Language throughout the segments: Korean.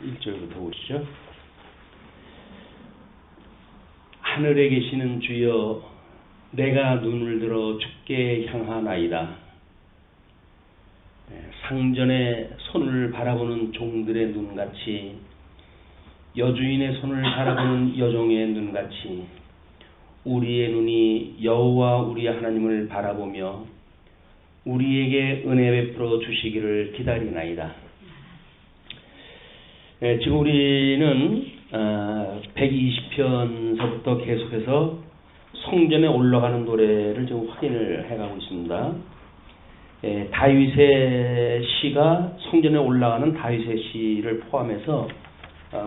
1절부터 보시죠. 하늘에 계시는 주여, 내가 눈을 들어 주께 향하나이다. 상전의 손을 바라보는 종들의 눈같이, 여주인의 손을 바라보는 여종의 눈같이 우리의 눈이 여호와 우리 하나님을 바라보며 우리에게 은혜 베풀어 주시기를 기다리나이다. 지금 우리는 120편서부터 계속해서 성전에 올라가는 노래를 지금 확인을 해가고 있습니다. 다윗의 시가 성전에 올라가는 다윗의 시를 포함해서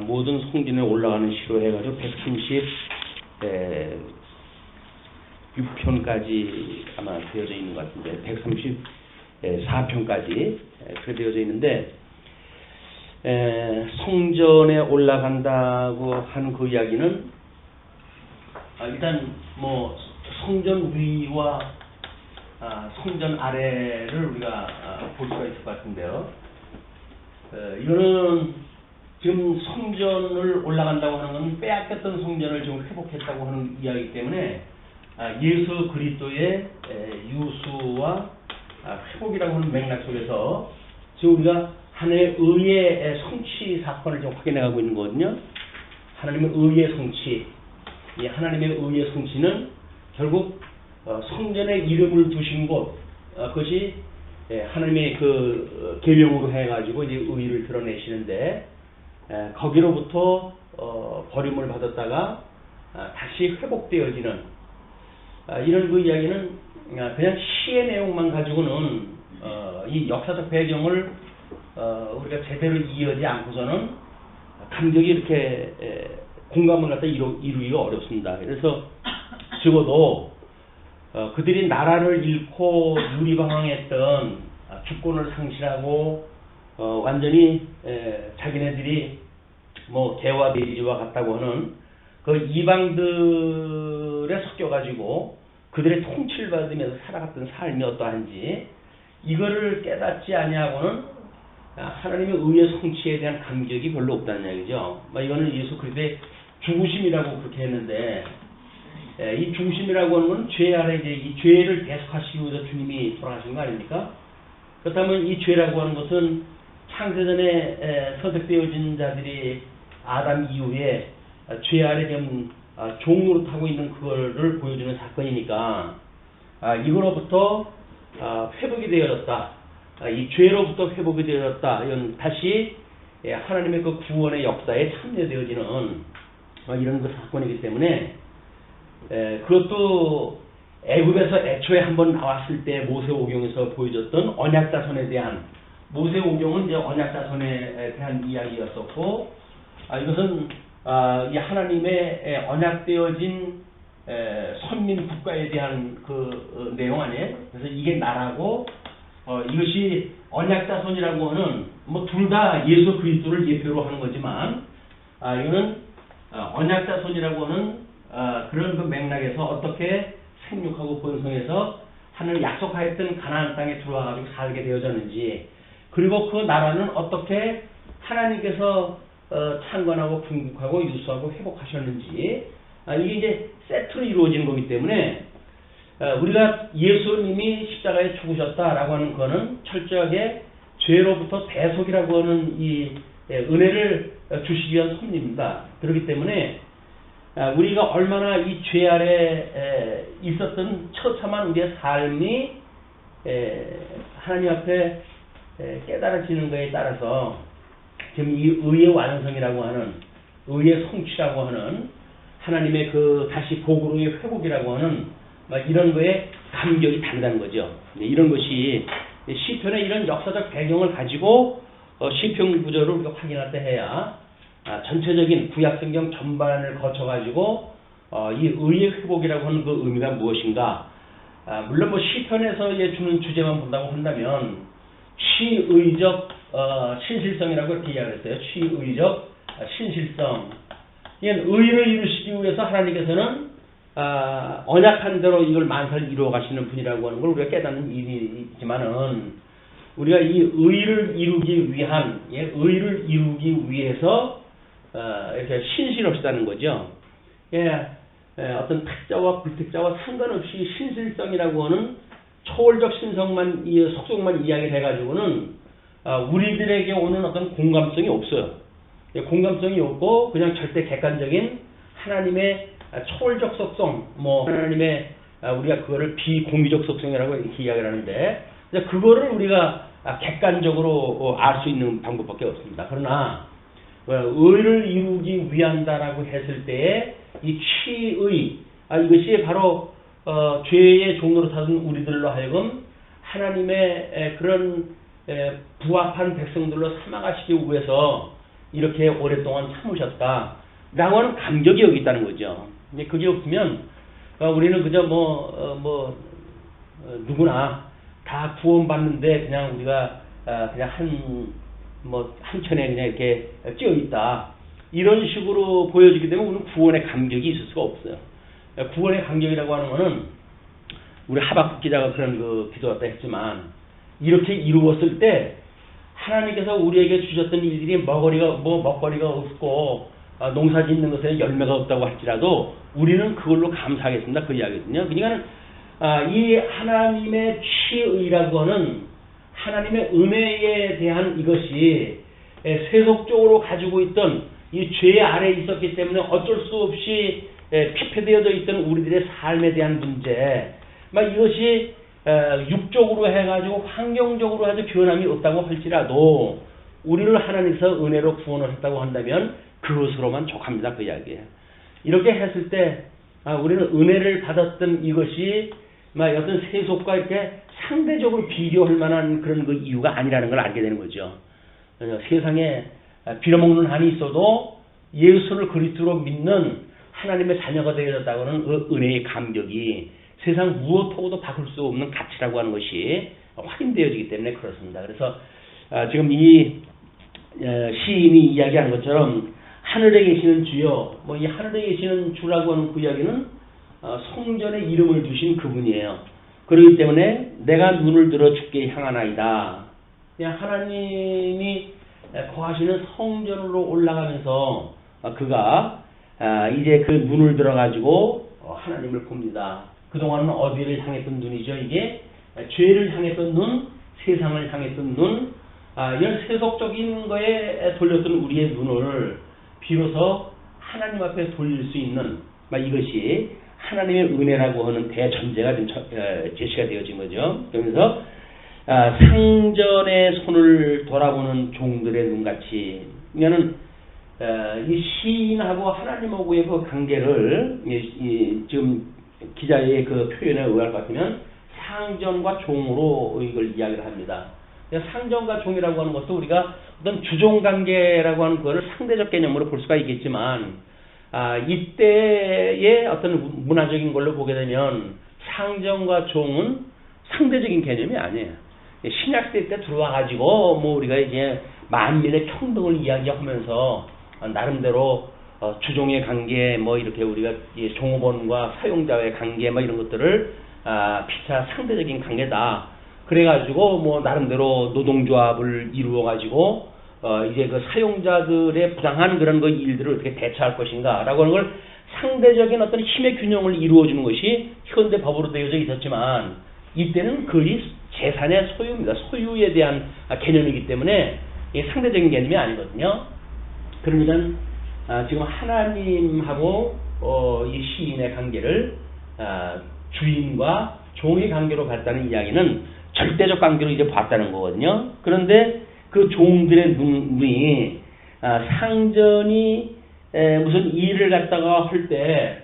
모든 성전에 올라가는 시로 해가지고 136편까지 아마 되어져 있는 것 같은데 134편까지 그렇게 되어져 있는데, 성전에 올라간다고 하는 그 이야기는 일단 뭐 성전 위와 성전 아래를 우리가 볼 수가 있을 것 같은데요. 이거는 지금 성전을 올라간다고 하는 건 빼앗겼던 성전을 지금 회복했다고 하는 이야기이기 때문에 예수 그리스도의 유수와 회복이라고 하는 맥락 속에서 지금 우리가 하나님의 의의 성취 사건을 지금 확인해가고 있는 거거든요. 하나님의 의의 성취, 이 하나님의 의의 성취는 결국 성전에 이름을 두신 곳, 그것이 하나님의 그 계명으로 해가지고 이제 의를 드러내시는데, 거기로부터 버림을 받았다가 다시 회복되어지는 이런 그 이야기는 그냥 시의 내용만 가지고는 이 역사적 배경을 우리가 제대로 이해하지 않고서는 감격이 이렇게 공감을 갖다 이루기가 어렵습니다. 그래서 적어도 그들이 나라를 잃고 유리방황했던, 주권을 상실하고 완전히 자기네들이 뭐 개와 돼지와 같다고 하는 그 이방들에 섞여가지고 그들의 통치를 받으면서 살아갔던 삶이 어떠한지 이거를 깨닫지 아니하고는 하나님의 의의 성취에 대한 감격이 별로 없다는 얘기죠. 이거는 예수 그리스도의 죽으심이라고 그렇게 했는데, 이 죽으심이라고 하는 건 죄 아래 이제 이 죄를 대속하시기 위해서 주님이 돌아가신 거 아닙니까? 그렇다면 이 죄라고 하는 것은 창세전에 선택되어진 자들이 아담 이후에 죄 아래 좀 종노릇하고 있는 그거를 보여주는 사건이니까, 이거로부터 회복이 되어졌다. 이 죄로부터 회복이 되어졌다. 이건 다시 하나님의 그 구원의 역사에 참여되어지는 이런 그 사건이기 때문에, 그것도 애굽에서 애초에 한번 나왔을 때 모세오경에서 보여줬던 언약자손에 대한, 모세오경은 이제 언약자손에 대한 이야기였었고, 이것은 이 하나님의 언약되어진 선민 국가에 대한 그 내용 아니에요. 그래서 이게 나라고, 이것이 언약자손이라고 하는 뭐 둘 다 예수 그리스도를 예표로 하는 거지만, 이거는 언약자손이라고 하는 그런 그 맥락에서 어떻게 생육하고 번성해서 하늘 약속하였던 가나안 땅에 들어와가지고 살게 되어졌는지, 그리고 그 나라는 어떻게 하나님께서 창건하고 궁극하고 유수하고 회복하셨는지, 이게 이제 세트로 이루어지는 거기 때문에 우리가 예수님이 십자가에 죽으셨다라고 하는 거는 철저하게 죄로부터 대속이라고 하는 이 은혜를 주시기 위한 섭리입니다. 그렇기 때문에 우리가 얼마나 이 죄 아래 있었던 처참한 우리의 삶이 하나님 앞에 깨달아지는 것에 따라서 지금 이 의의 완성이라고 하는, 의의 성취라고 하는 하나님의 그 다시 복으로의 회복이라고 하는 이런 거에 감격이 단다는 거죠. 이런 것이 시편의 이런 역사적 배경을 가지고 시편 구절을 우리가 확인할 때 해야 전체적인 구약성경 전반을 거쳐가지고 이 의의 회복이라고 하는 그 의미가 무엇인가. 물론 뭐 시편에서 주는 주제만 본다고 한다면 취의적 신실성이라고 이렇게 이야기했어요. 취의적 신실성. 이건 의를 이루시기 위해서 하나님께서는 언약한 대로 이걸 만사를 이루어 가시는 분이라고 하는 걸 우리가 깨닫는 일이지만은, 우리가 이 의를 이루기 위한, 의를 이루기 위해서 이렇게 신실없다는 거죠. 어떤 특자와 불특자와 상관없이 신실성이라고 하는 초월적 신성만, 속성만 이야기를 해가지고는 우리들에게 오는 어떤 공감성이 없어요. 공감성이 없고 그냥 절대 객관적인 하나님의 초월적 속성, 하나님의 우리가 그거를 비공유적 속성이라고 이렇게 이야기를 하는데, 그거를 우리가 객관적으로 알 수 있는 방법밖에 없습니다. 그러나 의를 이루기 위한다라고 했을 때에 이 취의, 이것이 바로 죄의 종로로 사는 우리들로 하여금 하나님의 그런 부합한 백성들로 삼아가시기 위해서 이렇게 오랫동안 참으셨다라고 하는 감격이 여기 있다는 거죠. 그게 없으면 우리는 그저 누구나 다 구원받는데 그냥 우리가 그냥 한켠에 그냥 이렇게 찌어 있다, 이런 식으로 보여지게 되면 우리는 구원의 감격이 있을 수가 없어요. 구원의 감격이라고 하는 거는 우리 하박국 기자가 그런 기도 갖다 했지만, 이렇게 이루었을 때 하나님께서 우리에게 주셨던 일들이 먹거리가 없고 농사 짓는 것에 열매가 없다고 할지라도 우리는 그걸로 감사하겠습니다, 그 이야기거든요. 그러니까 이 하나님의 취의라고 하는 하나님의 은혜에 대한 이것이 세속적으로 가지고 있던 이 죄 아래에 있었기 때문에 어쩔 수 없이 피폐되어져 있던 우리들의 삶에 대한 문제, 이것이 육적으로 해가지고 환경적으로 아주 변함이 없다고 할지라도 우리를 하나님께서 은혜로 구원을 했다고 한다면 그것으로만 족합니다, 그 이야기예요. 이렇게 했을 때 우리는 은혜를 받았던 이것이 어떤 세속과 이렇게 상대적으로 비교할 만한 그런 이유가 아니라는 걸 알게 되는 거죠. 세상에 빌어먹는 한이 있어도 예수를 그리스도로 믿는 하나님의 자녀가 되어졌다고 하는 은혜의 감격이 세상 무엇하고도 바꿀 수 없는 가치라고 하는 것이 확인되어지기 때문에 그렇습니다. 그래서 지금 이 시인이 이야기하는 것처럼 하늘에 계시는 주여, 이 하늘에 계시는 주라고 하는 그 이야기는 성전에 이름을 주신 그분이에요. 그렇기 때문에 내가 눈을 들어 주께 향하나이다. 그냥 하나님이 거하시는 성전으로 올라가면서 그가 이제 그 눈을 들어가지고 하나님을 봅니다. 그동안은 어디를 향했던 눈이죠? 이게 죄를 향했던 눈, 세상을 향했던 눈, 이런 세속적인 거에 돌렸던 우리의 눈을 비로소 하나님 앞에 돌릴 수 있는, 이것이 하나님의 은혜라고 하는 대전제가 좀 제시가 되어진 거죠. 그러면서 상전의 손을 돌아보는 종들의 눈같이, 그러니까는 이 시인하고 하나님하고의 그 관계를 지금 기자의 그 표현에 의할 것 같으면 상전과 종으로 이걸 이야기를 합니다. 상전과 종이라고 하는 것도 우리가 어떤 주종관계라고 하는 그거를 상대적 개념으로 볼 수가 있겠지만, 이때의 어떤 문화적인 걸로 보게 되면 상전과 종은 상대적인 개념이 아니에요. 신약시대 때 들어와가지고 우리가 이제 만민의 평등을 이야기하면서 나름대로 주종의 관계, 이렇게 우리가 종업원과 사용자의 관계, 이런 것들을 피차 상대적인 관계다. 그래가지고 나름대로 노동조합을 이루어가지고 이제 그 사용자들의 부당한 그런 일들을 어떻게 대처할 것인가라고 하는 걸 상대적인 어떤 힘의 균형을 이루어주는 것이 현대 법으로 되어져 있었지만, 이때는 거의 재산의 소유입니다. 소유에 대한 개념이기 때문에 상대적인 개념이 아니거든요. 그러니까 지금 하나님하고 이 시인의 관계를 주인과 종의 관계로 봤다는 이야기는 절대적 관계로 이제 봤다는 거거든요. 그런데 그 종들의 눈이 상전이 무슨 일을 갖다가 할 때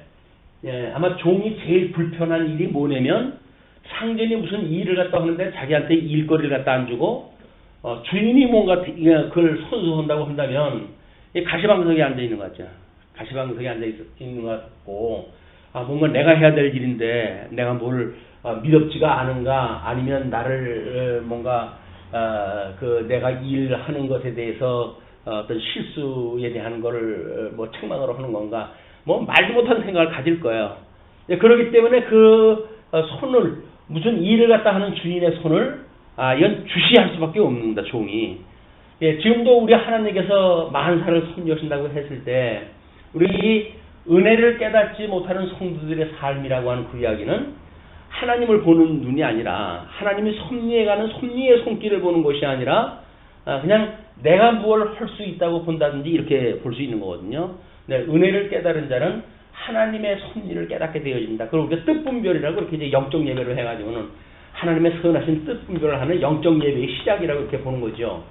아마 종이 제일 불편한 일이 뭐냐면, 상전이 무슨 일을 갖다 하는데 자기한테 일거리를 갖다 안 주고 주인이 뭔가 그걸 손수한다고 한다면 가시방석에 앉아 있는 것 같죠. 가시방석에 앉아 있는 것 같고, 뭔가 내가 해야 될 일인데 내가 뭘 미덥지가 않은가, 아니면 나를 뭔가 내가 일하는 것에 대해서 어떤 실수에 대한 거를 책망으로 하는 건가, 말도 못한 생각을 가질 거예요. 그렇기 때문에 그 손을, 무슨 일을 갖다 하는 주인의 손을 이건 주시할 수밖에 없는다, 종이. 예, 지금도 우리 하나님께서 만사를 섬기신다고 했을 때, 우리 이 은혜를 깨닫지 못하는 성도들의 삶이라고 하는 그 이야기는 하나님을 보는 눈이 아니라, 하나님이 섭리해가는 섭리의 손길을 보는 것이 아니라, 그냥 내가 무엇을 할 수 있다고 본다든지 이렇게 볼 수 있는 거거든요. 네, 은혜를 깨달은 자는 하나님의 섭리를 깨닫게 되어진다. 그걸 우리가 뜻분별이라고 이렇게 이제 영적 예배를 해가지고는 하나님의 선하신 뜻분별을 하는 영적 예배의 시작이라고 이렇게 보는 거죠.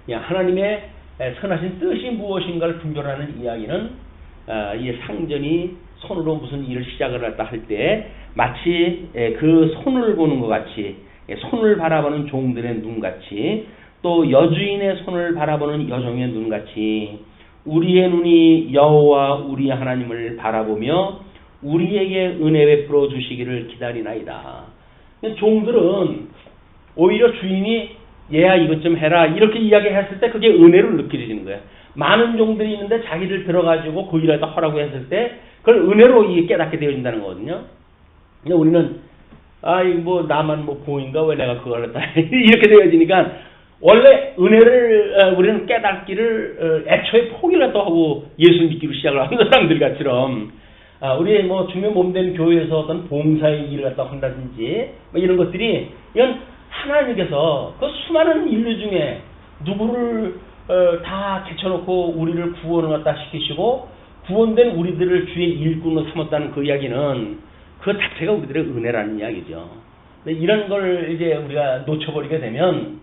하나님의 선하신 뜻이 무엇인가를 분별하는 이야기는 이 상전이 손으로 무슨 일을 시작을 했다 할 때 마치 그 손을 보는 것 같이, 손을 바라보는 종들의 눈같이, 또 여주인의 손을 바라보는 여종의 눈같이 우리의 눈이 여호와 우리 하나님을 바라보며 우리에게 은혜 베풀어 주시기를 기다리나이다. 종들은 오히려 주인이 얘야 이것 좀 해라 이렇게 이야기했을 때 그게 은혜를 느끼는 거예요. 많은 종들이 있는데 자기를 들어가지고 그 일을 하라고 했을 때 그걸 은혜로 깨닫게 되어진다는 거거든요. 근데 우리는 이거 뭐 나만 뭐 보인가 왜 내가 그걸 했다 이렇게 되어지니까 원래 은혜를 우리는 깨닫기를 애초에 포기를 또 하고 예수 믿기로 시작을 하는 사람들 같처럼 우리 뭐 주님 몸된 교회에서 어떤 봉사의 일을 갖다 한다든지 뭐 이런 것들이 이건 하나님께서 그 수많은 인류 중에 누구를 다 제쳐놓고 우리를 구원을 갖다 시키시고 구원된 우리들을 주의 일꾼으로 삼았다는 그 이야기는 그 자체가 우리들의 은혜라는 이야기죠. 이런 걸 이제 우리가 놓쳐버리게 되면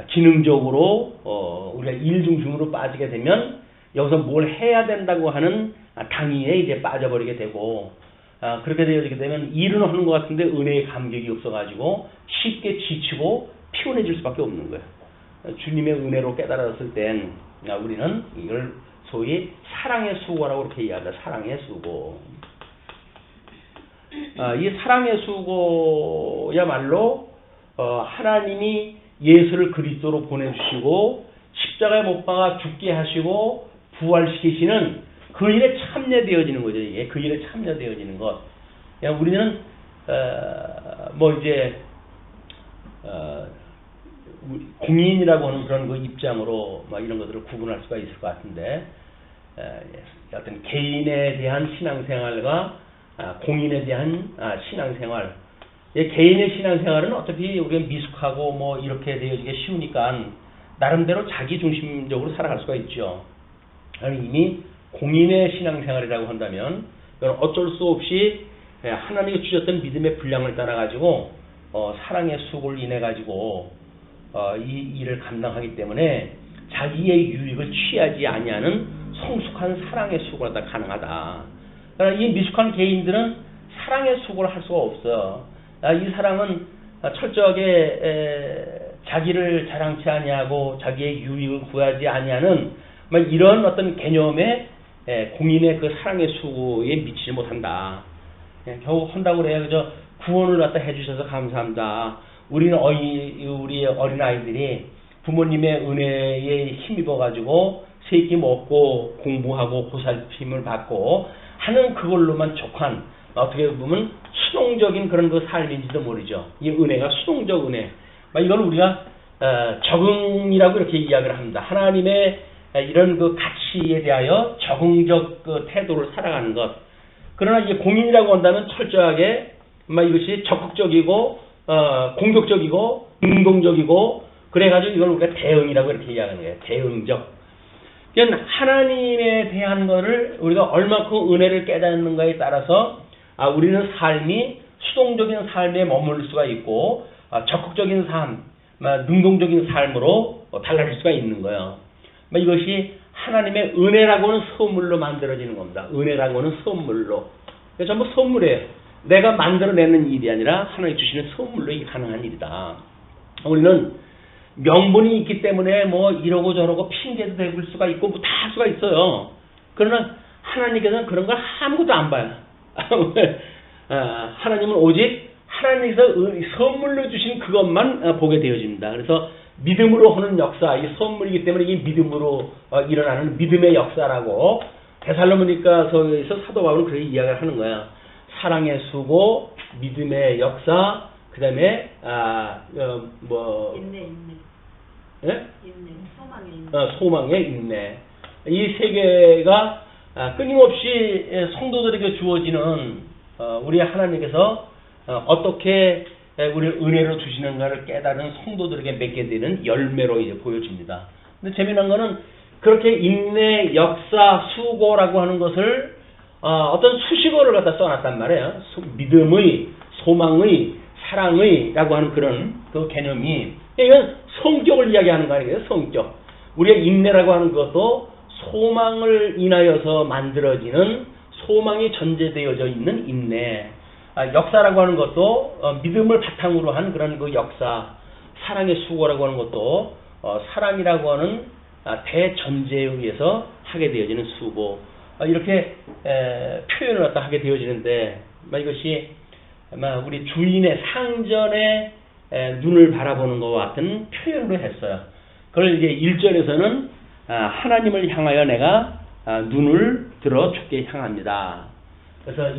기능적으로 우리가 일 중심으로 빠지게 되면 여기서 뭘 해야 된다고 하는 당위에 이제 빠져버리게 되고 그렇게 되어지게 되면 일은 하는 것 같은데 은혜의 감격이 없어가지고 쉽게 지치고 피곤해질 수밖에 없는 거예요. 주님의 은혜로 깨달았을 땐 우리는 이걸 소위 사랑의 수고라고 그렇게 이야기합니다. 사랑의 수고. 이 사랑의 수고야말로 하나님이 예수를 그리스도로 보내주시고 십자가에 못 박아 죽게 하시고 부활시키시는 그 일에 참여되어지는 거죠. 이게 그 일에 참여되어지는 것. 우리는 뭐 이제 공인이라고 하는 그런 그 입장으로 막 이런 것들을 구분할 수가 있을 것 같은데 어떤 개인에 대한 신앙생활과 공인에 대한 신앙생활. 개인의 신앙생활은 어차피 우리가 미숙하고 뭐 이렇게 되어지기 쉬우니까 나름대로 자기 중심적으로 살아갈 수가 있죠. 이미 공인의 신앙생활이라고 한다면 어쩔 수 없이 하나님이 주셨던 믿음의 분량을 따라 가지고 사랑의 수고를 인해 가지고 이 일을 감당하기 때문에 자기의 유익을 취하지 아니하는 성숙한 사랑의 수고가 다 가능하다. 그러나 이 미숙한 개인들은 사랑의 수고를 할 수가 없어요. 이 사랑은 철저하게 자기를 자랑치 아니하고 자기의 유익을 구하지 아니하는 이런 어떤 개념의 공인의 그 사랑의 수고에 미치지 못한다. 겨우 한다고 그래요. 그저 구원을 갖다 해주셔서 감사합니다. 우리 어린 아이들이 부모님의 은혜에 힘입어가지고 세끼 먹고 공부하고 보살핌을 받고 하는 그걸로만 족한 어떻게 보면 수동적인 그런 그 삶인지도 모르죠. 이 은혜가 수동적 은혜. 이걸 우리가 적응이라고 이렇게 이야기를 합니다. 하나님의 이런 그 가치에 대하여 적응적 그 태도를 살아가는 것. 그러나 이게 공인이라고 한다면 철저하게 이것이 적극적이고 공격적이고 능동적이고 그래가지고 이걸 우리가 대응이라고 이렇게 이야기하는 거예요. 대응적. 그러니까 하나님에 대한 거를 우리가 얼마큼 은혜를 깨닫는가에 따라서 우리는 삶이 수동적인 삶에 머물 수가 있고 적극적인 삶, 능동적인 삶으로 달라질 수가 있는 거예요. 이것이 하나님의 은혜라고는 선물로 만들어지는 겁니다. 은혜라고는 선물로. 전부 선물이에요. 내가 만들어내는 일이 아니라 하나님이 주시는 선물로 이게 가능한 일이다. 우리는 명분이 있기 때문에 뭐 이러고 저러고 핑계도 대볼 수가 있고 뭐 다 할 수가 있어요. 그러나 하나님께서는 그런 걸 아무것도 안 봐요. 하나님은 오직 하나님께서 선물로 주신 그것만 보게 되어집니다. 그래서 믿음으로 하는 역사, 이게 선물이기 때문에 이게 믿음으로 일어나는 믿음의 역사라고 데살로니가서에서 사도 바울은 그렇게 이야기를 하는 거야. 사랑의 수고, 믿음의 역사, 그 다음에 인내. 예? 인내. 소망의 인내. 이 세 개가 끊임없이 성도들에게 주어지는 우리 하나님께서 어떻게 우리 은혜로 주시는가를 깨달은 성도들에게 맺게 되는 열매로 이제 보여집니다. 근데 재미난 거는 그렇게 인내, 역사, 수고라고 하는 것을 어떤 수식어를 갖다 써놨단 말이에요. 믿음의, 소망의, 사랑의라고 하는 그런 그 개념이, 이건 성격을 이야기하는 거 아니에요? 성격. 우리가 인내라고 하는 것도 소망을 인하여서 만들어지는, 소망이 전제되어져 있는 인내. 역사라고 하는 것도 믿음을 바탕으로 한 그런 그 역사. 사랑의 수고라고 하는 것도 사랑이라고 하는 대전제에 의해서 하게 되어지는 수고. 이렇게 표현을 갖다 하게 되어지는데, 이것이 우리 주인의 상전의 눈을 바라보는 것과 같은 표현으로 했어요. 그걸 이제 1절에서는 하나님을 향하여 내가 눈을 들어 주께 향합니다. 그래서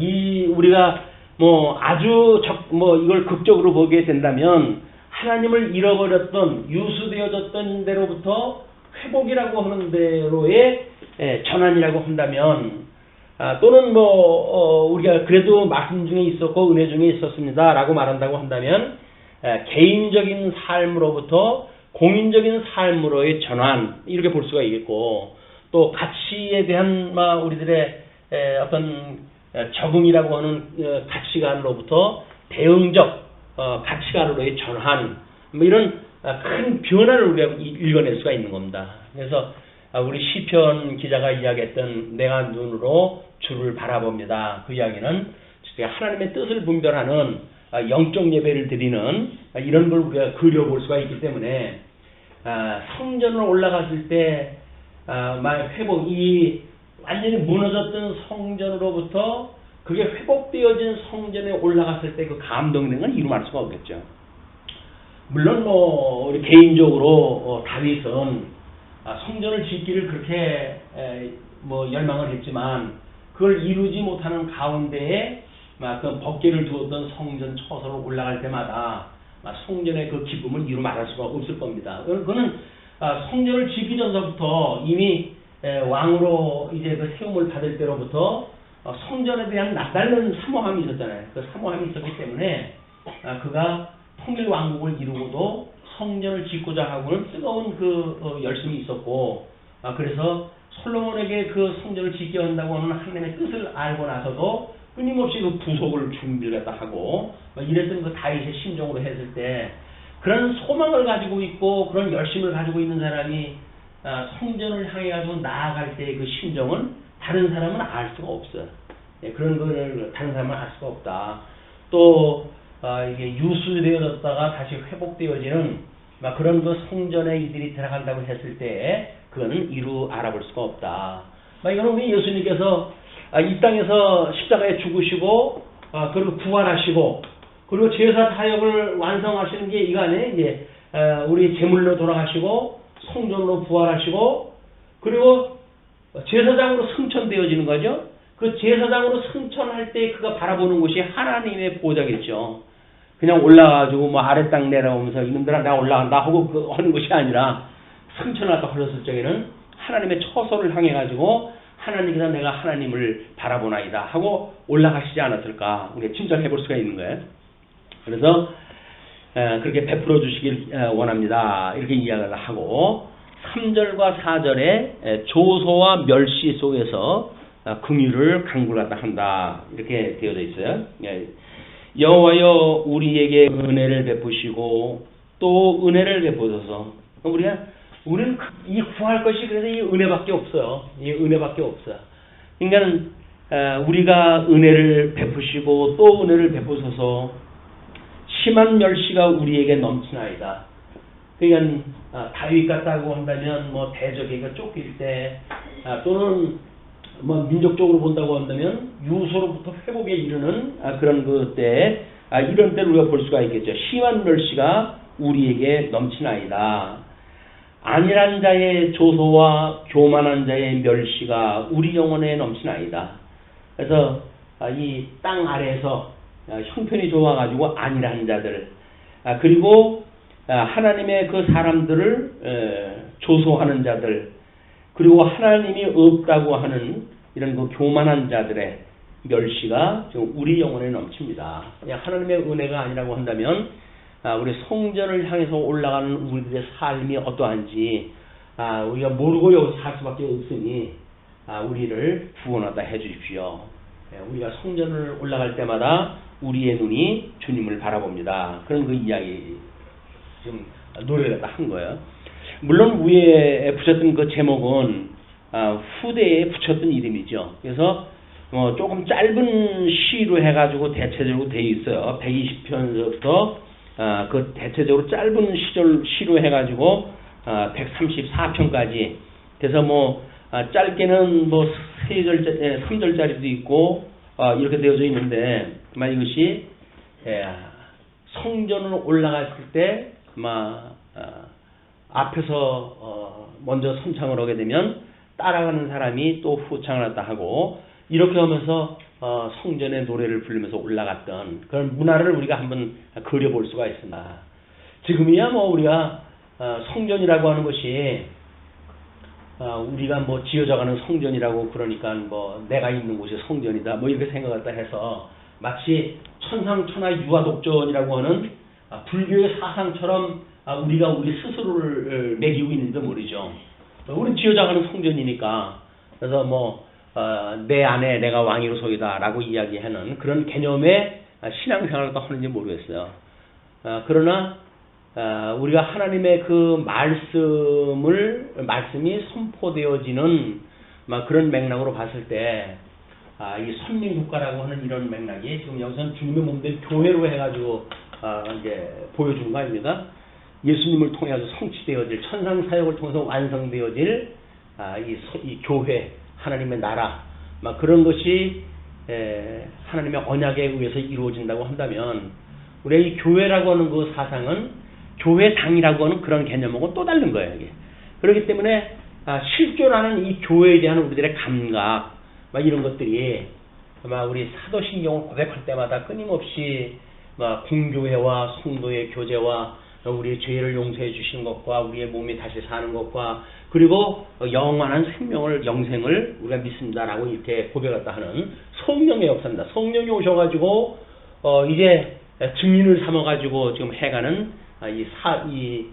우리가 이걸 극적으로 보게 된다면, 하나님을 잃어버렸던, 유수되어졌던 데로부터 회복이라고 하는 대로의 전환이라고 한다면, 또는 우리가 그래도 말씀 중에 있었고 은혜 중에 있었습니다 라고 말한다고 한다면, 개인적인 삶으로부터 공인적인 삶으로의 전환, 이렇게 볼 수가 있겠고, 또 가치에 대한 우리들의 어떤 적응이라고 하는 가치관으로부터 대응적 가치관으로의 전환, 이런 큰 변화를 우리가 읽어낼 수가 있는 겁니다. 그래서 우리 시편 기자가 이야기했던 내가 눈으로 주를 바라봅니다. 그 이야기는 하나님의 뜻을 분별하는 영적 예배를 드리는 이런 걸 우리가 그려볼 수가 있기 때문에, 성전으로 올라갔을 때 회복이 완전히 무너졌던 성전으로부터 그게 회복되어진 성전에 올라갔을 때 그 감동되는 건 이루말 수가 없겠죠. 물론 우리 개인적으로 다윗은 성전을 짓기를 그렇게 열망을 했지만, 그걸 이루지 못하는 가운데에 그 법궤를 두었던 성전 처소로 올라갈 때마다 성전의 그 기쁨을 이루 말할 수가 없을 겁니다. 그는 성전을 짓기 전서부터 이미 왕으로 이제 그 세움을 받을 때로부터 성전에 대한 남다른 사모함이 있었잖아요. 그 사모함이 있었기 때문에 그가 통일 왕국을 이루고도 성전을 짓고자 하고는 뜨거운 그 열심이 있었고, 그래서 솔로몬에게 그 성전을 짓게 한다고 하는 하나님의 뜻을 알고 나서도 끊임없이 그 부속을 준비를 하고 이랬던 그 다윗의 심정으로 했을 때, 그런 소망을 가지고 있고 그런 열심을 가지고 있는 사람이 성전을 향해 가지고 나아갈 때의 그 심정은 다른 사람은 알 수가 없어요. 그런 거를 다른 사람은 알 수가 없다. 또 이게 유수되어졌다가 다시 회복되어지는 그런 그 성전에 이들이 들어간다고 했을 때 그거는 이루 알아볼 수가 없다. 이거는 우리 예수님께서 이 땅에서 십자가에 죽으시고 그리고 부활하시고 그리고 제사 사역을 완성하시는 게 이거 아니에요? 이제 우리 제물로 돌아가시고 성전으로 부활하시고 그리고 제사장으로 승천되어지는 거죠. 그 제사장으로 승천할 때 그가 바라보는 곳이 하나님의 보좌겠죠. 그냥 올라가가지고 아래 땅 내려오면서 이놈들아 내가 올라간다 하고 하는 것이 아니라, 승천할까 하셨을 적에는 하나님의 처소를 향해 가지고 하나님께서 내가 하나님을 바라보나이다 하고 올라가시지 않았을까, 우리가 짐작해 볼 수가 있는 거예요. 그래서 그렇게 베풀어 주시길 원합니다. 이렇게 이야기를 하고, 3절과 4절에 조소와 멸시 속에서 긍휼을 강구하다 한다, 이렇게 되어져 있어요. 여호와여 우리에게 은혜를 베푸시고 또 은혜를 베푸소서. 우리는 이 구할 것이 그래서 이 은혜밖에 없어요. 이 은혜밖에 없어요. 그러니까 우리가 은혜를 베푸시고 또 은혜를 베푸소서. 심한 멸시가 우리에게 넘치나이다. 그러니까 다윗 같다고 한다면 대적에게 쫓길 때, 또는 민족적으로 본다고 한다면 유소로부터 회복에 이르는 그런 그때, 이런 때를 우리가 볼 수가 있겠죠. 심한 멸시가 우리에게 넘치나이다. 안일한 자의 조소와 교만한 자의 멸시가 우리 영혼에 넘치나이다. 그래서 이 땅 아래에서 형편이 좋아가지고 아니라는 자들, 그리고 하나님의 그 사람들을 조소하는 자들, 그리고 하나님이 없다고 하는 이런 그 교만한 자들의 멸시가 지금 우리 영혼에 넘칩니다. 그냥 하나님의 은혜가 아니라고 한다면 우리 성전을 향해서 올라가는 우리들의 삶이 어떠한지 우리가 모르고 여기서 살 수밖에 없으니 우리를 구원하다 해주십시오. 우리가 성전을 올라갈 때마다 우리의 눈이 주님을 바라봅니다. 그런 그 이야기 지금 노래를 한 거예요. 물론 위에 붙였던 그 제목은 후대에 붙였던 이름이죠. 그래서 조금 짧은 시로 해가지고 대체적으로 돼 있어요. 120편부터 그 대체적으로 짧은 시로 해가지고 134편까지. 그래서 짧게는 3절짜리도 있고 이렇게 되어져 있는데 이것이 성전으로 올라갔을 때 앞에서 먼저 선창을 하게 되면 따라가는 사람이 또 후창을 한다 하고 이렇게 하면서 성전의 노래를 부르면서 올라갔던 그런 문화를 우리가 한번 그려볼 수가 있습니다. 지금이야 우리가 성전이라고 하는 것이 우리가 지어져가는 성전이라고 그러니까 내가 있는 곳이 성전이다 이렇게 생각했다 해서 마치 천상천하 유아독전이라고 하는 불교의 사상처럼 우리가 우리 스스로를 매기고 있는지도 모르죠. 우리는 지어져가는 성전이니까 그래서 내 안에 내가 왕이로 서이다 라고 이야기하는 그런 개념의 신앙생활을 또 하는지 모르겠어요. 그러나 우리가 하나님의 그 말씀이 선포되어지는 그런 맥락으로 봤을 때 이 선민국가라고 하는 이런 맥락이 지금 여기서는 주님의 몸된 교회로 해가지고 이제 보여준 거 아닙니까? 예수님을 통해서 성취되어질 천상사역을 통해서 완성되어질 이 교회 하나님의 나라 그런 것이 하나님의 언약에 의해서 이루어진다고 한다면 우리가 이 교회라고 하는 그 사상은 교회당이라고 하는 그런 개념하고 또 다른 거예요. 이게. 그렇기 때문에 실존하는 이 교회에 대한 우리들의 감각 이런 것들이 우리 사도신경을 고백할 때마다 끊임없이 공교회와 성도의 교제와 우리의 죄를 용서해 주시는 것과 우리의 몸이 다시 사는 것과 그리고 영원한 영생을 우리가 믿습니다라고 이렇게 고백했다 하는 성령의 역사입니다. 성령이 오셔가지고 이제 증인을 삼아가지고 지금 해가는 이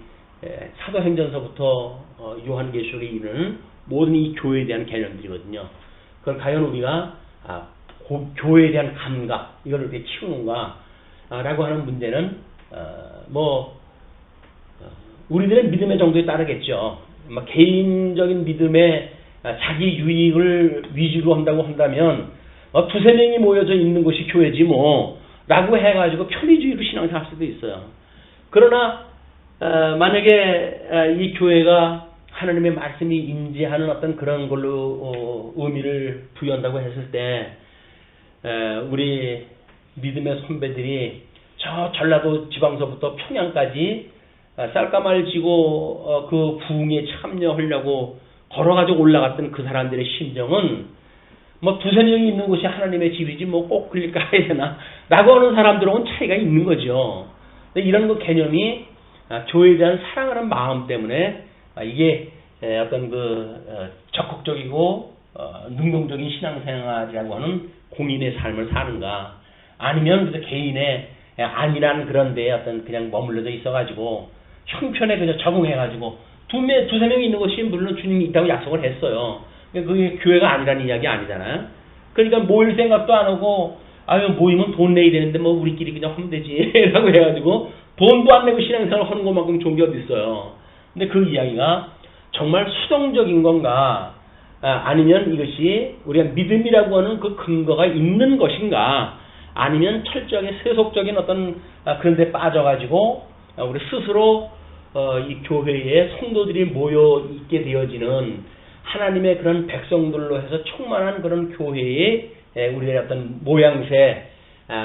사도행전서부터 요한계시록에 이르는 모든 이 교회에 대한 개념들이거든요. 그걸 과연 우리가 교회에 대한 감각 이걸 이렇게 키우는가 라고 하는 문제는 우리들의 믿음의 정도에 따르겠죠. 개인적인 믿음에 자기 유익을 위주로 한다고 한다면 두세 명이 모여져 있는 곳이 교회지 라고 해가지고 편의주의로 신앙생활 할 수도 있어요. 그러나 만약에 이 교회가 하나님의 말씀이 임재하는 어떤 그런 걸로 의미를 부여한다고 했을 때 우리 믿음의 선배들이 저 전라도 지방서부터 평양까지 쌀가마를 지고 그 부흥에 참여하려고 걸어가지고 올라갔던 그 사람들의 심정은 두세 명이 있는 곳이 하나님의 집이지 꼭 그렇게 가야 되나 라고 하는 사람들하고는 차이가 있는 거죠. 근데 이런 그 개념이 교회에 대한 사랑하는 마음 때문에 이게 어떤 적극적이고 능동적인 신앙생활이라고 하는 공인의 삶을 사는가 아니면 그저 개인의 안일한 그런 데에 어떤 그냥 머물러져 있어가지고 형편에 그저 적응해가지고 두세 명이 있는 것이 물론 주님이 있다고 약속을 했어요. 그게 교회가 아니라는 이야기 아니잖아요. 그러니까 모일 생각도 안 하고 모이면 돈 내야 되는데 우리끼리 그냥 하면 되지 라고 해가지고 돈도 안 내고 신앙생활 하는 것만큼 좋은 게 어디 있어요. 근데 그 이야기가 정말 수동적인 건가 아니면 이것이 우리가 믿음이라고 하는 그 근거가 있는 것인가 아니면 철저하게 세속적인 어떤 그런 데 빠져가지고 우리 스스로 이 교회에 성도들이 모여 있게 되어지는 하나님의 그런 백성들로 해서 충만한 그런 교회의 우리의 어떤 모양새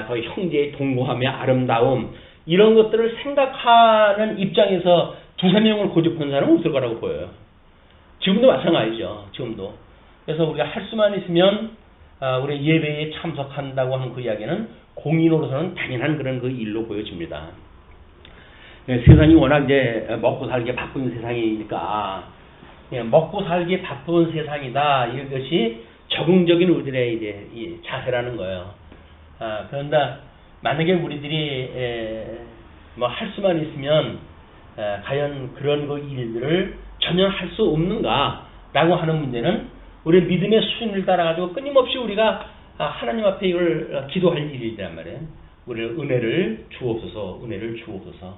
거의 형제의 동거함의 아름다움 이런 것들을 생각하는 입장에서 두세 명을 고집하는 사람은 없을 거라고 보여요. 지금도 마찬가지죠. 지금도. 그래서 우리가 할 수만 있으면 우리 예배에 참석한다고 하는 그 이야기는 공인으로서는 당연한 그런 그 일로 보여집니다. 세상이 워낙 이제 먹고 살기 바쁜 세상이니까 먹고 살기 바쁜 세상이다. 이것이 적응적인 우리들의 이제 이 자세라는 거예요. 그런데 만약에 우리들이 뭐 할 수만 있으면 과연 그런 그 일들을 전혀 할 수 없는가라고 하는 문제는 우리 믿음의 수준을 따라가지고 끊임없이 우리가 하나님 앞에 이걸 기도할 일이란 말이에요. 우리를 은혜를 주옵소서, 은혜를 주옵소서.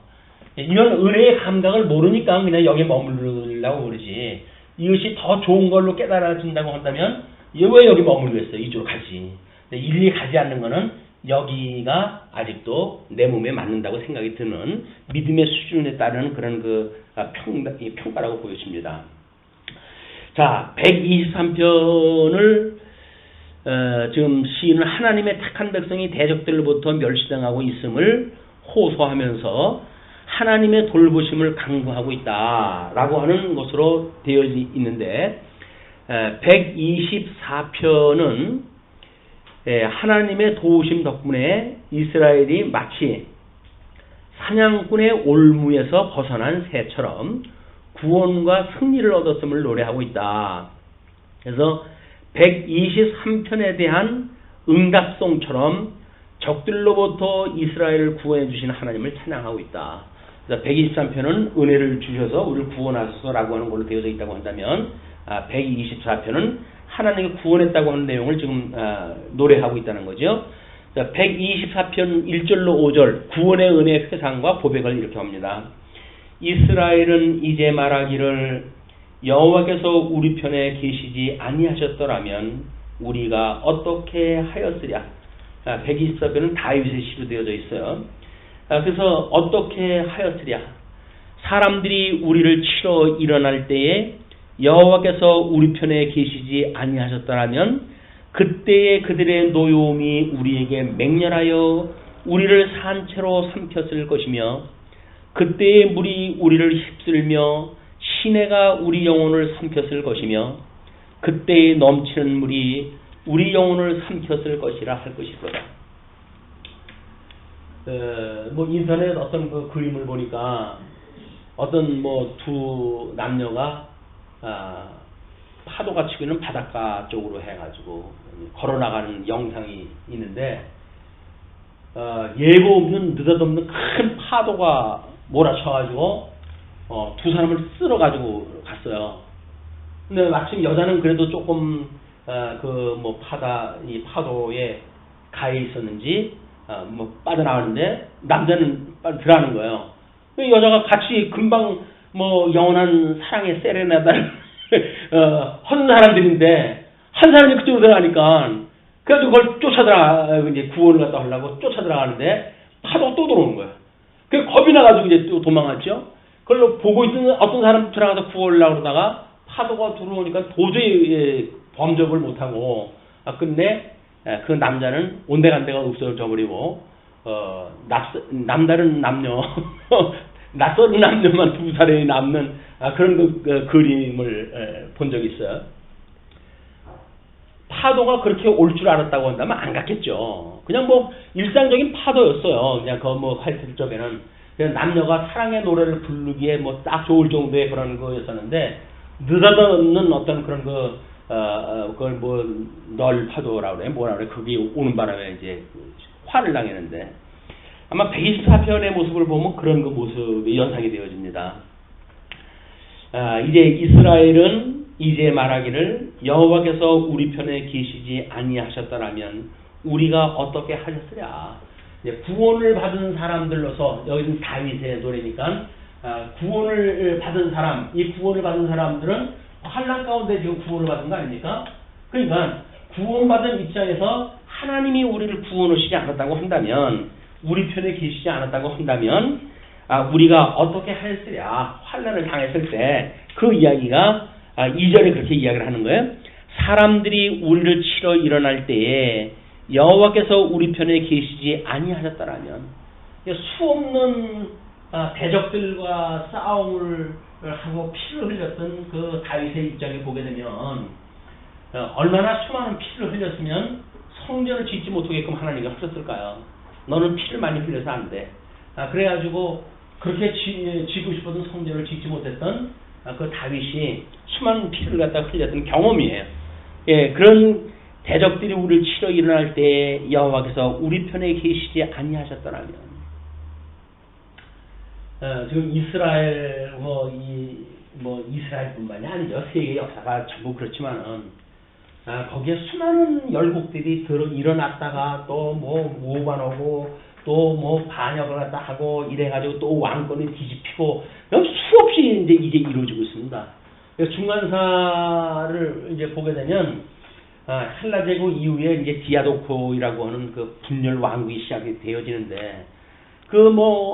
이런 은혜의 감각을 모르니까 그냥 여기에 머무르려고 그러지. 이것이 더 좋은 걸로 깨달아진다고 한다면 왜 여기 머물겠어요? 이쪽으로 가지. 일일이 가지 않는 거는 여기가 아직도 내 몸에 맞는다고 생각이 드는 믿음의 수준에 따르는 그런 그 평가라고 보여집니다. 자, 123편을 지금 시인은 하나님의 택한 백성이 대적들로부터 멸시당하고 있음을 호소하면서 하나님의 돌보심을 강구하고 있다라고 하는 것으로 되어 있는데 124편은 하나님의 도우심 덕분에 이스라엘이 마치 사냥꾼의 올무에서 벗어난 새처럼 구원과 승리를 얻었음을 노래하고 있다. 그래서 123편에 대한 응답송처럼 적들로부터 이스라엘을 구원해 주신 하나님을 찬양하고 있다. 그래서 123편은 은혜를 주셔서 우리를 구원하소서라고 하는 걸로 되어져 있다고 한다면 124편은 하나님이 구원했다고 하는 내용을 지금 노래하고 있다는 거죠. 124편 1절로 5절 구원의 은혜 회상과 고백을 이렇게 합니다. 이스라엘은 이제 말하기를 여호와께서 우리 편에 계시지 아니하셨더라면 우리가 어떻게 하였으랴. 124편은 다윗의 시로 되어져 있어요. 그래서 어떻게 하였으랴. 사람들이 우리를 치러 일어날 때에 여호와께서 우리 편에 계시지 아니하셨더라면 그때에 그들의 노여움이 우리에게 맹렬하여 우리를 산채로 삼켰을 것이며 그때에 물이 우리를 휩쓸며 시내가 우리 영혼을 삼켰을 것이며 그때에 넘치는 물이 우리 영혼을 삼켰을 것이라 할 것이로다. 뭐 인터넷 어떤 그 그림을 보니까 어떤 뭐 두 남녀가 파도가 치고 있는 바닷가 쪽으로 해가지고 걸어나가는 영상이 있는데 예고 없는 느닷없는 큰 파도가 몰아쳐가지고 두 사람을 쓸어가지고 갔어요. 근데 마침 여자는 그래도 조금 그 뭐 이 파도에 가해 있었는지 뭐 빠져나가는데 남자는 빨리 들어가는 거예요. 여자가 같이 금방 뭐 영원한 사랑의 세레나다를 하는 사람들인데 한 사람이 그쪽으로 들어가니까 그래가지고 그걸 쫓아들어가 이제 구원을 갖다 하려고 쫓아들어가는데 파도가 또 들어오는 거예요. 그 겁이 나가지고 이제 또 도망갔죠. 그걸 보고 있는 어떤 사람 들어가서 구하려고 그러다가 파도가 들어오니까 도저히 범접을 못하고 끝내 그 남자는 온데간데가 없어져 버리고 남다른 남녀 낯선 남녀만 두 사람이 남는 그런 그림을 본 적이 있어요. 파도가 그렇게 올 줄 알았다고 한다면 안 갔겠죠. 그냥 뭐 일상적인 파도였어요. 그냥 그 뭐 하여튼 쪽에는 그냥 남녀가 사랑의 노래를 부르기에 뭐 딱 좋을 정도의 그런 거였었는데 느닷없는 어떤 그런 그걸 뭐 널 파도라고 그래 뭐라 그래 그게 오는 바람에 이제 화를 당했는데 아마 124편의 모습을 보면 그런 그 모습이 연상이 되어집니다. 이제 이스라엘은 이제 말하기를 여호와께서 우리 편에 계시지 아니하셨더라면 우리가 어떻게 하셨으랴. 구원을 받은 사람들로서 여기는 다윗의 노래니까 구원을 받은 사람, 이 구원을 받은 사람들은 환난 가운데 지금 구원을 받은 거 아닙니까? 그러니까 구원받은 입장에서 하나님이 우리를 구원하시지 않았다고 한다면 우리 편에 계시지 않았다고 한다면 우리가 어떻게 하였으랴. 환난을 당했을 때 그 이야기가 2절에 그렇게 이야기를 하는 거예요. 사람들이 우리를 치러 일어날 때에 여호와께서 우리 편에 계시지 아니하셨더라면 수없는 대적들과 싸움을 하고 피를 흘렸던 그 다윗의 입장에 보게 되면 얼마나 수많은 피를 흘렸으면 성전을 짓지 못하게끔 하나님이 하셨을까요? 너는 피를 많이 흘려서 안 돼. 그래가지고 그렇게 짓고 싶었던 성전을 짓지 못했던 그 다윗이 수많은 피를 갖다가 흘렸던 경험이에요. 예, 그런 대적들이 우리를 치러 일어날 때 여호와께서 우리 편에 계시지 아니하셨더라면, 지금 이스라엘 이스라엘뿐만이 아니죠. 세계 역사가 전부 그렇지만은 거기에 수많은 열국들이 일어났다가 또 모반하고 또 반역을 갖다 하고 이래가지고 또 왕권이 뒤집히고 수없이 이제 이루어지고 있습니다. 중간사를 이제 보게 되면 헬라 제국 이후에 이제 디아도코이라고 하는 그 분열 왕국이 시작이 되어지는데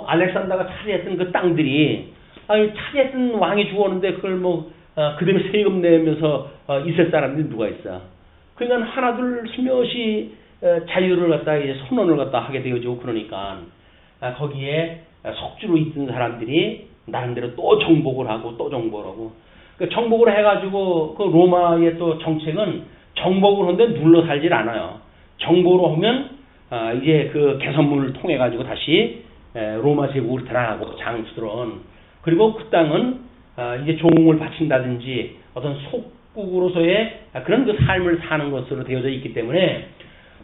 알렉산더가 차지했던 그 땅들이 차지했던 왕이 죽었는데 그걸 그다음에 세금 내면서 있을 사람들이 누가 있어? 그러니까 하나둘 스며시 자유를 갖다 이제 선언을 갖다 하게 되어지고 그러니까 거기에 속주로 있던 사람들이 나름대로 또 정복을 하고 또 정복을 하고 정복을 해가지고 그 로마의 또 정책은 정복을 하는데 눌러 살질 않아요. 정복을 하면 이제 그 개선문을 통해 가지고 다시 로마 제국으로 들어가고 장수들은 그리고 그 땅은 이제 종을 바친다든지 어떤 속국으로서의 그런 그 삶을 사는 것으로 되어져 있기 때문에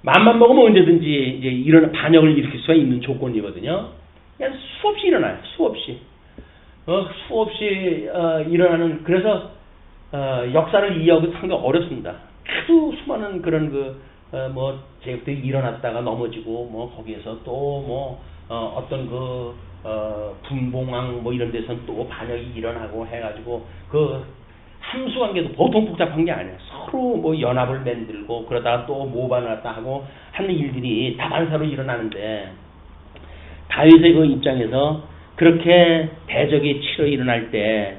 맘만 먹으면 언제든지 이제 이런 반역을 일으킬 수가 있는 조건이거든요. 그냥 수없이 일어나요. 수없이 일어나는 그래서 역사를 이해하기 상당히 어렵습니다. 하도 수많은 그런 제국들이 일어났다가 넘어지고 거기에서 또 어떤 분봉왕 이런 데서는 또 반역이 일어나고 해가지고 그 함수관계도 보통 복잡한 게 아니에요. 서로 연합을 만들고 그러다가 또 모반을 갖다 하고 하는 일들이 다반사로 일어나는데 다윗의 그 입장에서 그렇게 대적이 치러 일어날 때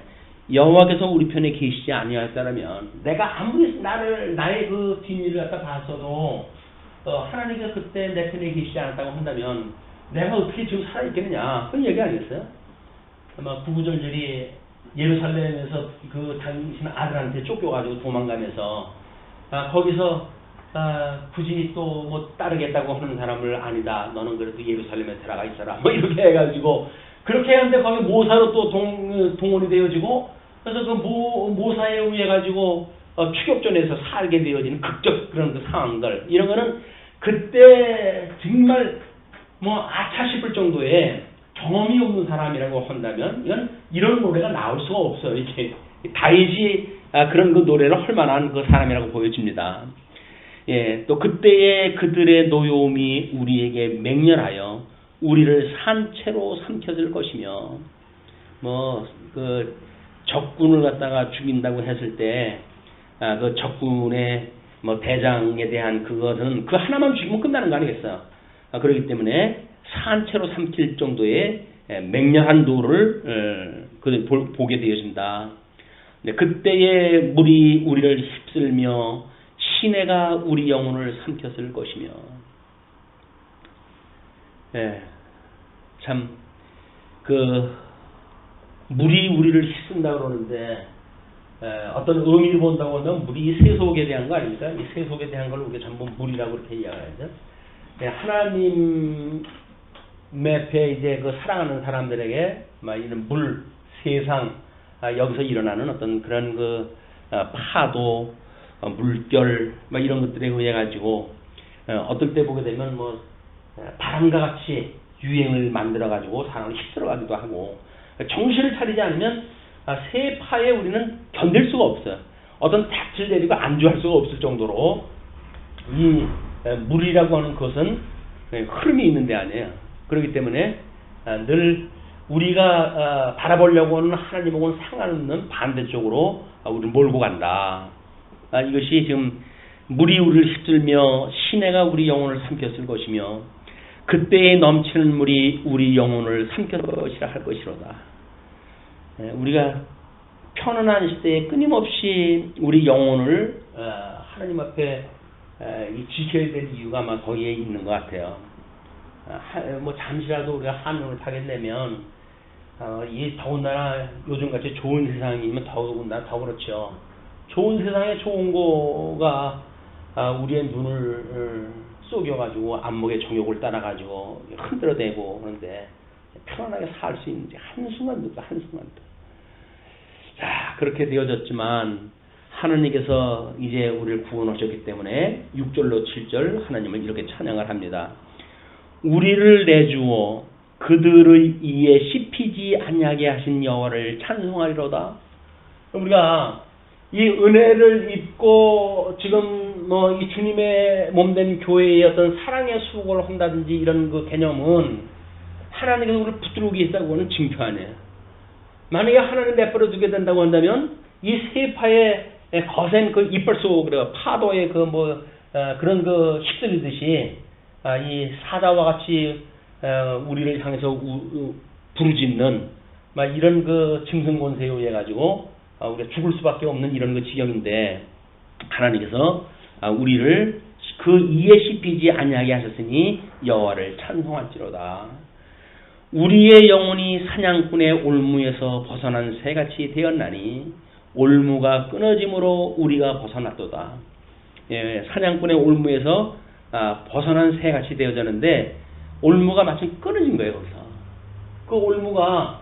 여호와께서 우리 편에 계시지 아니하였다면 내가 아무리 나의 그 뒷일을 갖다 봤어도 하나님께서 그때 내 편에 계시지 않았다고 한다면 내가 어떻게 지금 살아있겠느냐 그런 얘기 아니겠어요? 아마 구구절절이 예루살렘에서 그 당신 아들한테 쫓겨가지고 도망가면서 거기서 굳이 또 따르겠다고 하는 사람을 아니다. 너는 그래도 예루살렘에 들어가 있어라. 이렇게 해가지고 그렇게 하는데 거기 모사로 또 동원이 되어지고 그래서 그 모사에 의해 가지고 추격전에서 살게 되어지는 극적 그런 그 상황들 이런 거는 그때 정말 아차 싶을 정도의 경험이 없는 사람이라고 한다면 이런 노래가 나올 수가 없어요. 이렇게 다윗이 그런 그 노래를 할 만한 그 사람이라고 보여집니다. 예, 또 그때의 그들의 노여움이 우리에게 맹렬하여 우리를 산채로 삼켜질 것이며 그 적군을 갖다가 죽인다고 했을 때 그 적군의 대장에 대한 그것은 그 하나만 죽이면 끝나는 거 아니겠어요? 그렇기 때문에 산채로 삼킬 정도의 맹렬한 노를 보게 되어진다. 그때의 물이 우리를 휩쓸며 시내가 우리 영혼을 삼켰을 것이며, 참 물이 우리를 휩쓴다 그러는데 어떤 의미를 본다고 하면 물이 세속에 대한 거 아닙니까? 이 세속에 대한 걸 우리가 전부 물이라고 이렇게 이야기하죠. 하나님 앞에 이제 그 사랑하는 사람들에게 이런 물, 세상, 여기서 일어나는 어떤 그런 그 파도, 물결, 이런 것들에 의해 가지고 어떨 때 보게 되면 바람과 같이 유행을 만들어 가지고 사람을 휩쓸어 가기도 하고 정신을 차리지 않으면 세파에 우리는 견딜 수가 없어요. 어떤 닻을 내리고 안주할 수가 없을 정도로 이 물이라고 하는 것은 흐름이 있는 데 아니에요. 그렇기 때문에 늘 우리가 바라보려고 하는 하나님하고는 상관없는 반대쪽으로 우리를 몰고 간다. 이것이 지금 물이 우리를 휩쓸며 시내가 우리 영혼을 삼켰을 것이며 그때에 넘치는 물이 우리 영혼을 삼켰을 것이라 할 것이로다. 우리가 편안한 시대에 끊임없이 우리 영혼을 하나님 앞에 지켜야 될 이유가 아마 거기에 있는 것 같아요. 잠시라도 우리가 한눈을 파게 되면 이 더군다나 요즘같이 좋은 세상이면 더군다나 더 그렇죠. 좋은 세상에 좋은 거가 우리의 눈을 속여가지고 안목의 정욕을 따라가지고 흔들어대고 그런데 편안하게 살 수 있는지 한순간도. 자, 그렇게 되어졌지만 하나님께서 이제 우리를 구원하셨기 때문에 6절로 7절 하나님을 이렇게 찬양을 합니다. 우리를 내주어 그들의 이에 씹히지 아니하게 하신 여호와를 찬송하리로다. 우리가 이 은혜를 입고 지금 뭐 이 주님의 몸된 교회의 어떤 사랑의 수고를 한다든지 이런 그 개념은 하나님께서 우리를 붙들고 계시다고 하는 징표 아니에요. 만약에 하나님 내버려 두게 된다고 한다면 이 세파의 거센 그 이빨 속 파도의 그 뭐 그런 그 휩쓸리듯이 이 사자와 같이 우리를 향해서 부르짖는 막 이런 그 짐승권세에 의해 가지고 우리가 죽을 수밖에 없는 이런 그 지경인데 하나님께서 우리를 그 이에 씹히지 아니하게 하셨으니 여호와를 찬송할지로다. 우리의 영혼이 사냥꾼의 올무에서 벗어난 새같이 되었나니 올무가 끊어짐으로 우리가 벗어났도다. 예, 사냥꾼의 올무에서 벗어난 새같이 되어졌는데 올무가 마침 끊어진 거예요. 거기서 그 올무가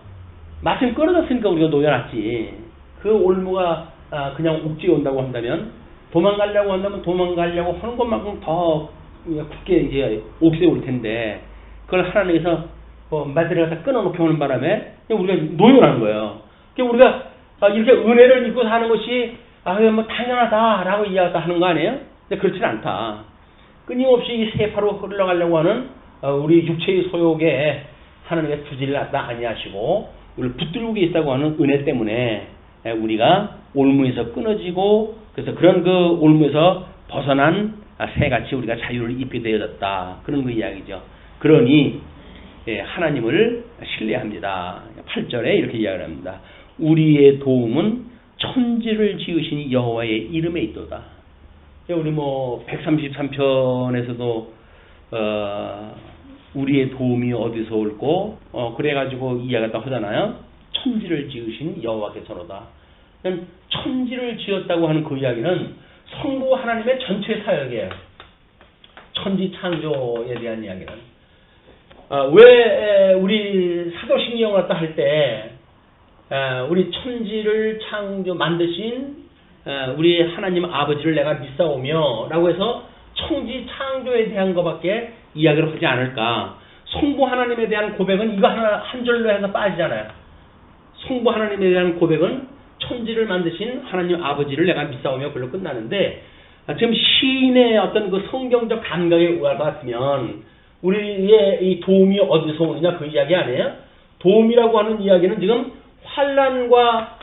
마침 끊어졌으니까 우리가 놓여놨지. 그 올무가 그냥 옥지에 온다고 한다면 도망가려고 하는 것만큼 더 굳게 이제 옥새에 올 텐데 그걸 하나님께서 말들을 갖다 끊어놓게 오는 바람에 우리가 놓여라는 거예요. 그러니까 우리가 이렇게 은혜를 입고 사는 것이 뭐 당연하다라고 이야기하는 거 아니에요? 근데 그렇지는 않다. 끊임없이 이 세파로 흘러가려고 하는 우리 육체의 소욕에 하나님의 주지를 아니하시고 우리를 붙들고 계시다고 하는 은혜 때문에 우리가 올무에서 끊어지고 그래서 그런 그 올무에서 벗어난 새같이 우리가 자유를 입게 되어졌다. 그런 그 이야기죠. 그러니 하나님을 신뢰합니다. 8절에 이렇게 이야기를 합니다. 우리의 도움은 천지를 지으신 여호와의 이름에 있도다. 우리 뭐 133편에서도 우리의 도움이 어디서 올고 그래가지고 이야기가 하잖아요. 천지를 지으신 여호와께서로다. 천지를 지었다고 하는 그 이야기는 성부 하나님의 전체 사역이에요. 천지 창조에 대한 이야기는. 왜 우리 사도신경 갖다 할 때 우리 천지를 만드신 우리 하나님 아버지를 내가 믿사오며 라고 해서 천지 창조에 대한 것밖에 이야기를 하지 않을까. 성부 하나님에 대한 고백은 이거 한 절로 해서 빠지잖아요. 성부 하나님에 대한 고백은 천지를 만드신 하나님 아버지를 내가 믿사오며 그걸로 끝나는데 지금 시인의 어떤 그 성경적 감각에 의할 것 같으면 우리의 이 도움이 어디서 오느냐 그 이야기 아니에요? 도움이라고 하는 이야기는 지금 환난과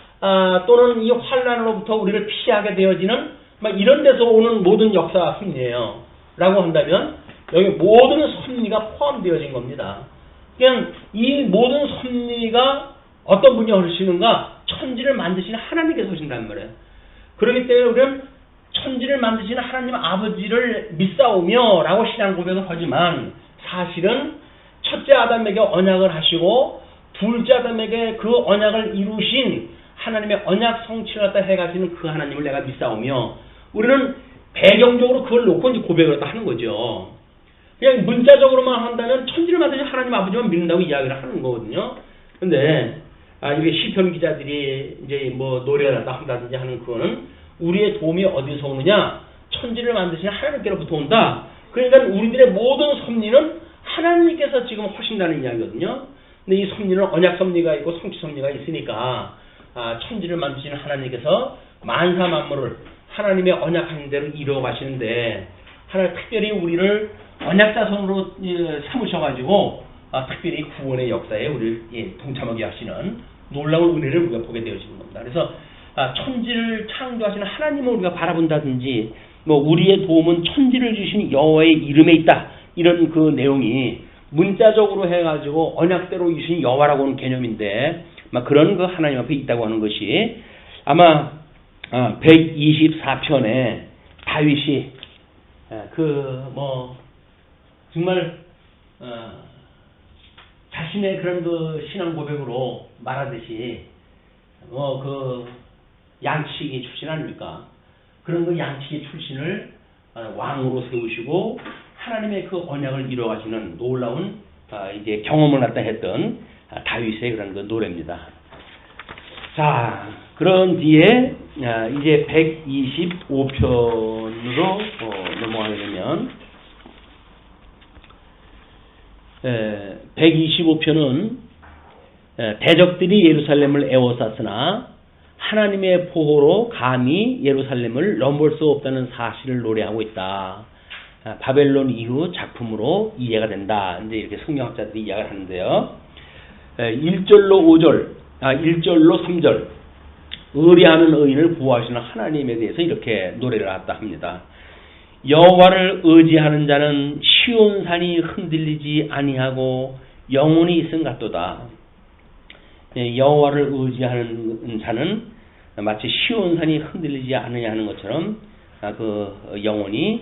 또는 이 환난으로부터 우리를 피하게 되어지는 막 이런 데서 오는 모든 역사 섭리예요. 라고 한다면 여기 모든 섭리가 포함되어진 겁니다. 그냥 이 모든 섭리가 어떤 분이 하시는가? 천지를 만드시는 하나님께서 하신단 말이에요. 그렇기 때문에 우리는 천지를 만드시는 하나님 아버지를 믿사오며 라고 신앙 고백을 하지만 사실은 첫째 아담에게 언약을 하시고 둘째 아담에게 그 언약을 이루신 하나님의 언약 성취를 갖다 해가시는 그 하나님을 내가 믿사오며 우리는 배경적으로 그걸 놓고 이제 고백을 하는 거죠. 그냥 문자적으로만 한다면 천지를 만드신 하나님 아버지만 믿는다고 이야기를 하는 거거든요. 근데 이게 시편 기자들이 이제 뭐 노래를 한다든지 하는 그거는 우리의 도움이 어디서 오느냐? 천지를 만드신 하나님께로부터 온다. 그러니까 우리들의 모든 섭리는 하나님께서 지금 하신다는 이야기거든요. 근데 이 섭리는 언약 섭리가 있고 성취 섭리가 있으니까 천지를 만드시는 하나님께서 만사 만물을 하나님의 언약한 대로 이루어 가시는데 하나님 특별히 우리를 언약자손으로 삼으셔가지고 특별히 구원의 역사에 우리를 동참하게 하시는 놀라운 은혜를 우리가 보게 되어지는 겁니다. 그래서 천지를 창조하시는 하나님을 우리가 바라본다든지 뭐 우리의 도움은 천지를 주신 여호와의 이름에 있다. 이런 그 내용이 문자적으로 해가지고 언약대로 주신 여호와라고 하는 개념인데 막 그런 그 하나님 앞에 있다고 하는 것이 아마 124편에 다윗이 정말 자신의 그런 그 신앙 고백으로 말하듯이 그 양치기 출신 아닙니까? 그런 그 양치기 출신을 왕으로 세우시고 하나님의 그 언약을 이루어가시는 놀라운 이제 경험을 갖다 했던 다윗의 그런 그 노래입니다. 자, 그런 뒤에 이제 125편으로 넘어가게 되면 125편은 대적들이 예루살렘을 에워쌌으나 하나님의 보호로 감히 예루살렘을 넘볼 수 없다는 사실을 노래하고 있다. 바벨론 이후 작품으로 이해가 된다. 이제 이렇게 성경학자들이 이야기를 하는데요. 1절로 3절 의리하는 의인을 보호하시는 하나님에 대해서 이렇게 노래를 했다 합니다. 여호와를 의지하는 자는 시온산이 흔들리지 아니하고 영원히 있음 같도다. 여호와를 의지하는 자는 마치 시온산이 흔들리지 않느냐 하는 것처럼 그 영원히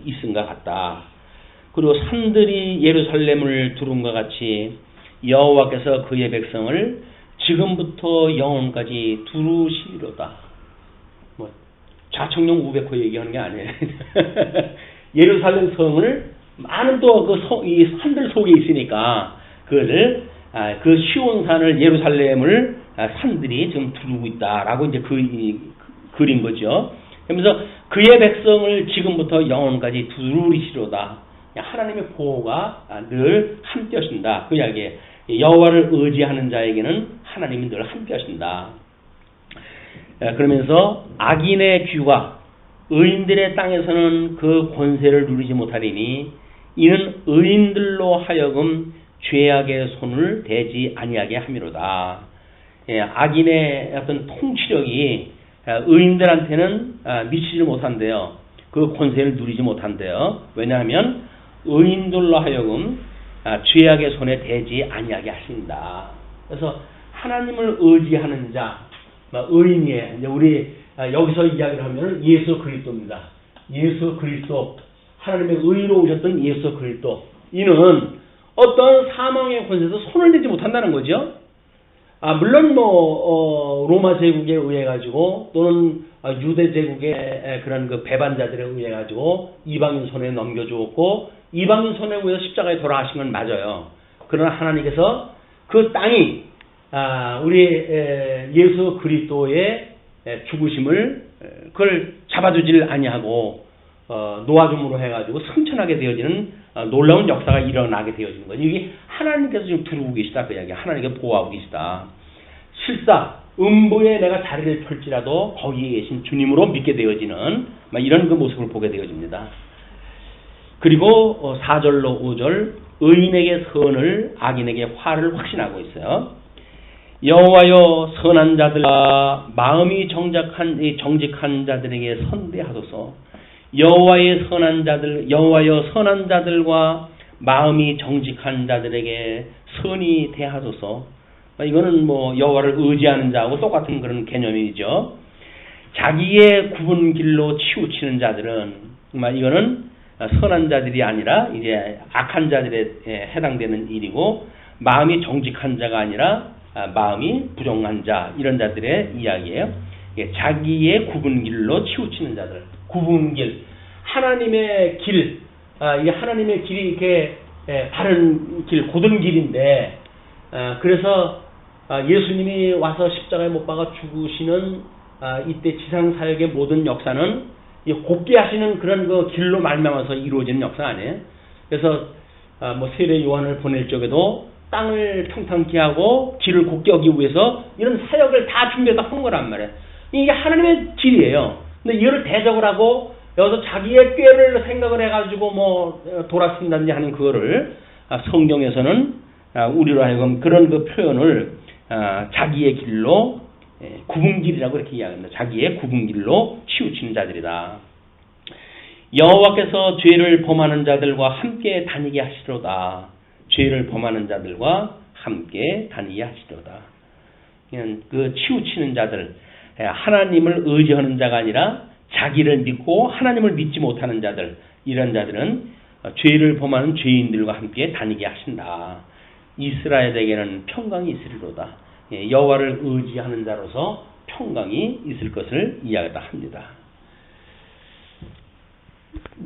있음과 같다. 그리고 산들이 예루살렘을 두른과 같이 여호와께서 그의 백성을 지금부터 영원까지 두루시리로다. 뭐 좌청룡 우백호 얘기하는 게 아니에요. 예루살렘 성을 많은 또 이 산들 속에 있으니까 그를 그 시온산을 예루살렘을 산들이 지금 두르고 있다라고 이제 그린 거죠. 그러면서 그의 백성을 지금부터 영원까지 두루리시로다. 하나님의 보호가 늘 함께 하신다. 그 이야기에 여호와를 의지하는 자에게는 하나님이 늘 함께 하신다. 그러면서 악인의 귀가 의인들의 땅에서는 그 권세를 누리지 못하리니 이는 의인들로 하여금 죄악의 손을 대지 아니하게 함이로다. 악인의 어떤 통치력이 의인들한테는 미치지 못한대요. 그 권세를 누리지 못한대요. 왜냐하면 의인들로 하여금 죄악의 손에 대지 아니하게 하신다. 그래서 하나님을 의지하는 자, 의인이에요. 이제 우리 여기서 이야기를 하면 예수 그리스도입니다. 예수 그리스도, 하나님의 의로 오셨던 예수 그리스도. 이는 어떤 사망의 권세에서 손을 대지 못한다는 거죠. 물론 로마 제국에 의해 가지고 또는 유대 제국의 그런 그 배반자들에 의해 가지고 이방인 손에 넘겨주었고 이방인 손에 의해서 십자가에 돌아가신 건 맞아요. 그러나 하나님께서 그 땅이 우리 예수 그리스도의 죽으심을 그걸 잡아주질 아니하고 놓아줌으로 해가지고 승천하게 되어지는 놀라운 역사가 일어나게 되어지는 거죠. 이게 하나님께서 지금 두르고 계시다 그 이야기야. 하나님께서 보호하고 계시다. 실사 음부에 내가 자리를 펼지라도 거기에 계신 주님으로 믿게 되어지는 이런 그 모습을 보게 되어집니다. 그리고 4절로 5절 의인에게 선을 악인에게 화를 확신하고 있어요. 여호와여 선한 자들과 마음이 정직한 자들에게 선대하소서. 여호와여 선한 자들과 마음이 정직한 자들에게 선이 대하소서. 이거는 여호와를 의지하는 자하고 똑같은 그런 개념이죠. 자기의 굽은 길로 치우치는 자들은 이거는 선한 자들이 아니라 이제 악한 자들에 해당되는 일이고, 마음이 정직한 자가 아니라 마음이 부정한 자, 이런 자들의 이야기예요. 자기의 굽은 길로 치우치는 자들. 굽은 길, 하나님의 길, 이게 하나님의 길이 이렇게 바른 길, 곧은 길인데, 그래서 예수님이 와서 십자가에 못 박아 죽으시는 이때 지상 사역의 모든 역사는 곱게 하시는 그런 그 길로 말미암아서 이루어지는 역사 아니에요. 그래서 세례 요한을 보낼 적에도 땅을 평탄케 하고 길을 곱게 하기 위해서 이런 사역을 다 준비해서 한 거란 말이에요. 이게 하나님의 길이에요. 근데 이거를 대적을 하고 여기서 자기의 꾀를 생각을 해가지고 돌아쓴다든지 하는 그거를 성경에서는 우리로 하여금 그런 그 표현을 자기의 길로 굽은 길이라고 이렇게 이야기합니다. 자기의 굽은 길로 치우치는 자들이다. 여호와께서 죄를 범하는 자들과 함께 다니게 하시로다. 죄를 범하는 자들과 함께 다니게 하시로다. 그 치우치는 자들, 하나님을 의지하는 자가 아니라 자기를 믿고 하나님을 믿지 못하는 자들, 이런 자들은 죄를 범하는 죄인들과 함께 다니게 하신다. 이스라엘에게는 평강이 있으리로다. 여호와를 의지하는 자로서 평강이 있을 것을 이야기합니다.